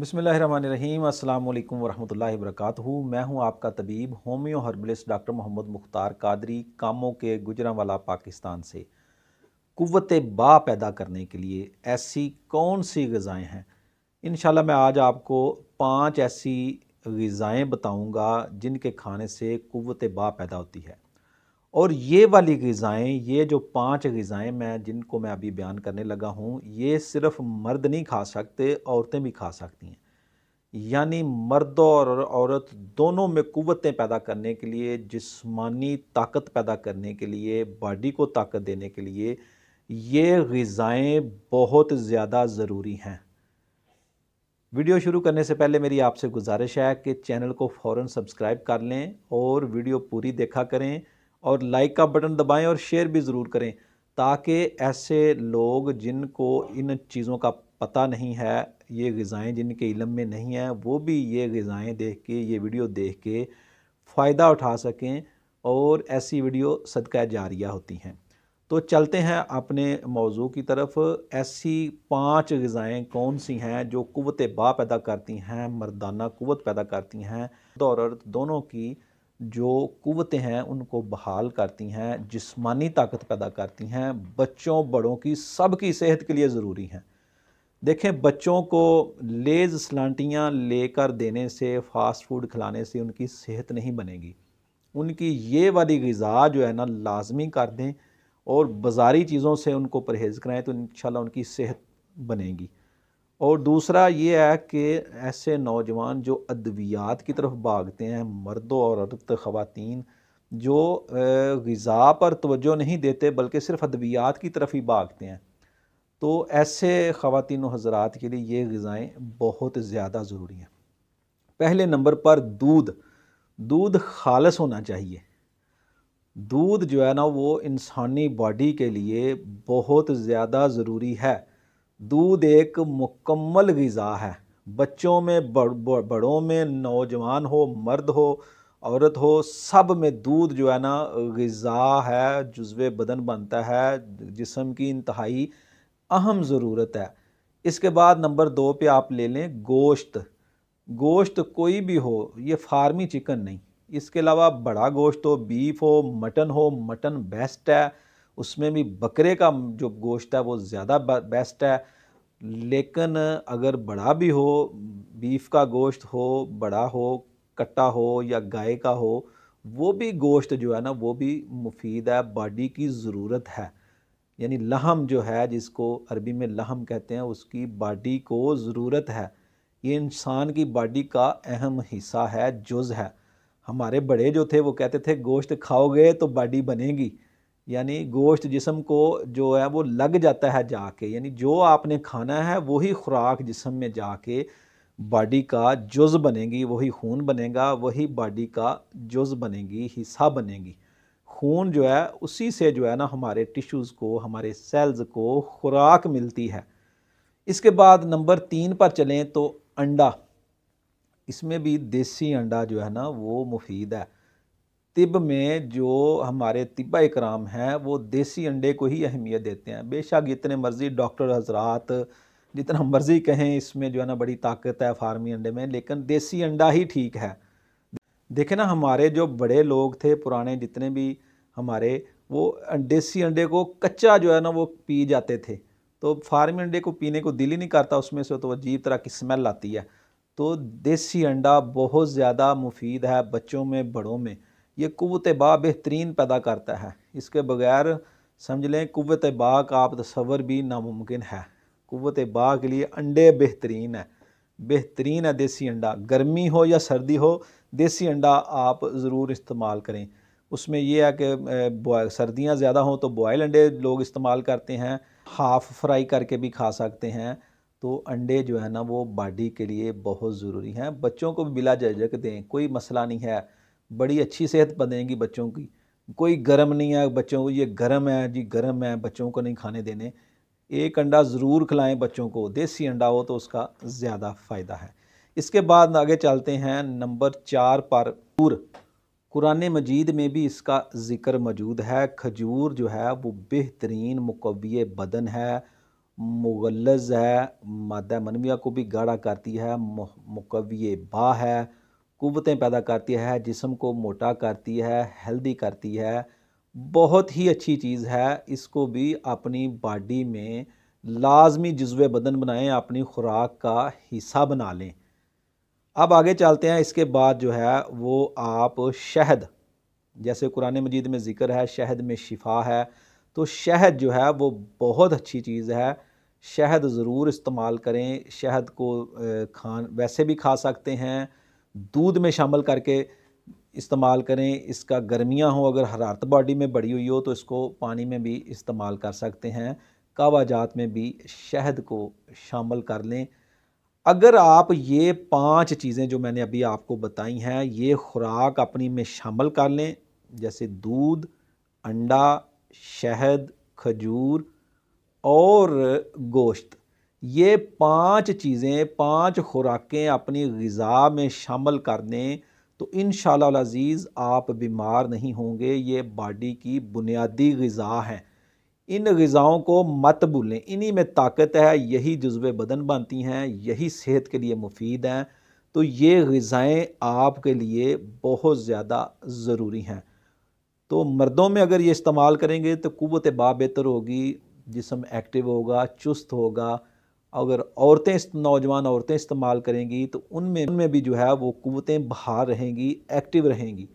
बिस्मिल्लाहिर्रहमानिर्रहीम अस्सलाम वालेकुम वरहमतुल्लाहि वबरकातुहू। मैं हूं आपका तबीब homeo herbalist doctor Mohammad Mukhtar Qadri, कामों के गुजरांवाला पाकिस्तान से। कुव्वत बा पैदा करने के लिए ऐसी कौन सी ग़िज़ाएँ हैं? इंशाल्लाह मैं आज आपको 5 ऐसी ग़िज़ाएँ बताऊंगा जिनके खाने से कुव्वत बा पैदा होती है। और ये वाली ग़िज़ाएँ, ये जो 5 ग़िज़ाएँ जिनको मैं अभी बयान करने लगा हूँ, ये सिर्फ़ मर्द नहीं खा सकते, औरतें भी खा सकती हैं। यानी मर्द और औरत दोनों में कुव्वतें पैदा करने के लिए, जिस्मानी ताकत पैदा करने के लिए, बॉडी को ताकत देने के लिए ये ग़िज़ाएँ बहुत ज़्यादा ज़रूरी हैं। वीडियो शुरू करने से पहले मेरी आपसे गुजारिश है कि चैनल को फ़ौरन सब्सक्राइब कर लें और वीडियो पूरी देखा करें और लाइक का बटन दबाएं और शेयर भी ज़रूर करें, ताकि ऐसे लोग जिनको इन चीज़ों का पता नहीं है, ये ग़िज़ाएँ जिनके इल्म में नहीं है, वो भी ये ग़िज़ाएँ देख के, ये वीडियो देख के फ़ायदा उठा सकें और ऐसी वीडियो सदका जारिया होती हैं। तो चलते हैं अपने मौजू की तरफ। ऐसी 5 ग़िज़ाएँ कौन सी हैं जो कुव्वत बा पैदा करती हैं, मर्दाना कुव्वत पैदा करती हैं, मर्द और औरत दोनों की जो कुव्वतें हैं उनको बहाल करती हैं, जिस्मानी ताकत पैदा करती हैं, बच्चों बड़ों की सबकी सेहत के लिए ज़रूरी हैं। देखें, बच्चों को लेज़ सलांटियाँ लेकर देने से, फ़ास्ट फूड खिलाने से उनकी सेहत नहीं बनेगी। उनकी ये वाली ग़िज़ा जो है ना लाज़मी कर दें और बाज़ारी चीज़ों से उनको परहेज़ कराएँ, तो इंशाल्लाह उनकी सेहत बनेगी। और दूसरा ये है कि ऐसे नौजवान जो अद्वियात की तरफ भागते हैं, मर्दों और औरत ख़वातीन जो ग़िज़ा पर तवज्जो नहीं देते बल्कि सिर्फ़ अद्वियात की तरफ ही भागते हैं, तो ऐसे ख़वातीन व हज़रात के लिए ये ग़िज़ाएँ बहुत ज़्यादा ज़रूरी हैं। पहले नंबर पर दूध। दूध ख़ालिस होना चाहिए। दूध जो है ना वो इंसानी बॉडी के लिए बहुत ज़्यादा ज़रूरी है। दूध एक मुकम्मल ग़िज़ा है। बच्चों में, बड़ों में, नौजवान हो, मर्द हो, औरत हो, सब में दूध जो है ना ग़िज़ा है, जुज़्वे बदन बनता है, जिस्म की इंतहाई अहम ज़रूरत है। इसके बाद नंबर 2 पे आप ले लें गोश्त। गोश्त कोई भी हो, ये फार्मी चिकन नहीं, इसके अलावा बड़ा गोश्त हो, बीफ हो, मटन बेस्ट है। उसमें भी बकरे का जो गोश्त है वो ज़्यादा बेस्ट है। लेकिन अगर बड़ा भी हो, बीफ का गोश्त हो, बड़ा हो, कट्टा हो या गाय का हो, वो भी गोश्त जो है ना वो भी मुफीद है, बॉडी की ज़रूरत है। यानी लहम जो है, जिसको अरबी में लहम कहते हैं, उसकी बॉडी को ज़रूरत है। ये इंसान की बॉडी का अहम हिस्सा है, जुज़ है। हमारे बड़े जो थे वो कहते थे गोश्त खाओगे तो बॉडी बनेगी। यानी गोश्त जिस्म को जो है वो लग जाता है जाके, यानी जो आपने खाना है वही खुराक जिस्म में जाके बॉडी का जुज़ बनेगी, वही खून बनेगा, वही बॉडी का जुज़ बनेगी, हिस्सा बनेगी। खून जो है उसी से जो है ना हमारे टिश्यूज़ को, हमारे सेल्स को खुराक मिलती है। इसके बाद नंबर 3 पर चलें तो अंडा। इसमें भी देसी अंडा जो है ना वो मुफीद है। तिब में जो हमारे तिब्बा इकराम हैं वो देसी अंडे को ही अहमियत देते हैं। बेशक जितने मर्ज़ी डॉक्टर हज़रात जितना मर्ज़ी कहें इसमें जो है ना बड़ी ताकत है फार्मी अंडे में, लेकिन देसी अंडा ही ठीक है। देखें ना, हमारे जो बड़े लोग थे पुराने, जितने भी हमारे, वो देसी अंडे को कच्चा जो है ना वो पी जाते थे। तो फार्मी अंडे को पीने को दिल ही नहीं करता, उसमें से तो अजीब तरह की स्मेल आती है। तो देसी अंडा बहुत ज़्यादा मुफीद है बच्चों में, बड़ों में। ये कुव्वत बा बेहतरीन पैदा करता है। इसके बगैर समझ लें कुव्वत बा का आप तसव्वुर भी नामुमकिन है। कुव्वत बा के लिए अंडे बेहतरीन है, बेहतरीन है देसी अंडा। गर्मी हो या सर्दी हो, देसी अंडा आप ज़रूर इस्तेमाल करें। उसमें यह है कि सर्दियाँ ज़्यादा हों तो बॉयल अंडे लोग इस्तेमाल करते हैं, हाफ़ फ्राई करके भी खा सकते हैं। तो अंडे जो है ना वो बॉडी के लिए बहुत ज़रूरी हैं। बच्चों को भी बिला झिझक दें, कोई मसला नहीं है, बड़ी अच्छी सेहत बनेगी बच्चों की। कोई गर्म नहीं है बच्चों को, ये गर्म है जी, गर्म है, बच्चों को नहीं खाने देने। एक अंडा ज़रूर खिलाएं बच्चों को, देसी अंडा हो तो उसका ज़्यादा फ़ायदा है। इसके बाद आगे चलते हैं नंबर 4 पर खजूर। कुरान मजीद में भी इसका ज़िक्र मौजूद है। खजूर जो है वो बेहतरीन मुक़व्वी बदन है मुगल्लज़ है, मादा मनविया को भी गाढ़ा करती है, मुकव्वी बा है, क़ुव्वतें पैदा करती है, जिस्म को मोटा करती है, हेल्दी करती है। बहुत ही अच्छी चीज़ है, इसको भी अपनी बॉडी में लाज़मी जुज़्वे बदन बनाएं, अपनी खुराक का हिस्सा बना लें। अब आगे चलते हैं। इसके बाद जो है वो आप शहद, जैसे कुरान मजीद में ज़िक्र है शहद में शिफा है, तो शहद जो है वो बहुत अच्छी चीज़ है। शहद ज़रूर इस्तेमाल करें। शहद को वैसे भी खा सकते हैं, दूध में शामिल करके इस्तेमाल करें। इसका गर्मियाँ हो, अगर हरारत बॉडी में बढ़ी हुई हो तो इसको पानी में भी इस्तेमाल कर सकते हैं। कहवा जात में भी शहद को शामिल कर लें। अगर आप ये 5 चीज़ें जो मैंने अभी आपको बताई हैं, ये खुराक अपनी में शामिल कर लें, जैसे दूध, अंडा, शहद, खजूर और गोश्त, ये 5 चीज़ें, 5 खुराकें अपनी ग़िज़ा में शामिल कर दें तो इंशाअल्लाह अल अज़ीज़ आप बीमार नहीं होंगे। ये बॉडी की बुनियादी ग़िज़ा हैं। इन ग़िज़ाओं को मत भूलें, इन्हीं में ताकत है, यही जुज़्वे बदन बनती हैं, यही सेहत के लिए मुफीद हैं। तो ये ग़िज़ाएँ आपके लिए बहुत ज़्यादा ज़रूरी हैं। तो मर्दों में अगर ये इस्तेमाल करेंगे तो क़ुव्वत बा बेहतर होगी, जिस्म एक्टिव होगा, चुस्त होगा। अगर औरतें, नौजवान औरतें इस्तेमाल करेंगी तो उनमें भी जो है वो क़ुव्वतें बहाल रहेंगी, एक्टिव रहेंगी।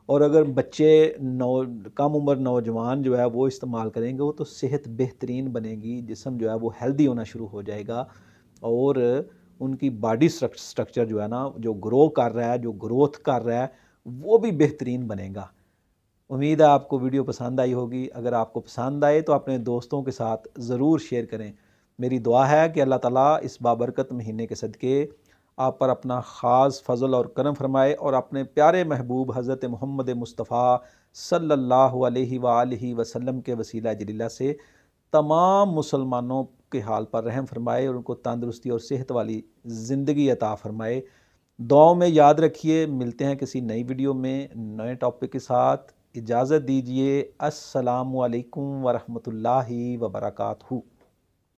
और अगर बच्चे कम उम्र नौजवान जो है वो इस्तेमाल करेंगे वो तो सेहत बेहतरीन बनेगी, जिस्म जो है वो हेल्दी होना शुरू हो जाएगा और उनकी बॉडी स्ट्रक्चर जो है ना, जो ग्रो कर रहा है, जो ग्रोथ कर रहा है, वो भी बेहतरीन बनेगा। उम्मीद है आपको वीडियो पसंद आई होगी। अगर आपको पसंद आए तो अपने दोस्तों के साथ ज़रूर शेयर करें। मेरी दुआ है कि अल्लाह ताला इस बाबरकत महीने के सदक़े आप पर अपना ख़ास फ़ज़ल और करम फरमाए और अपने प्यारे महबूब हज़रत मोहम्मद मुस्तफ़ा सल्लल्लाहु अलैहि वसल्लम के वसीला जलीला से तमाम मुसलमानों के हाल पर रहम फरमाए और उनको तंदुरुस्ती और सेहत वाली ज़िंदगी अता फ़रमाए। दुआओं में याद रखिए। मिलते हैं किसी नई वीडियो में नए टॉपिक के साथ। इजाज़त दीजिए। अस्सलामु अलैकुम वरहमतुल्लाहि वबरकातुहू।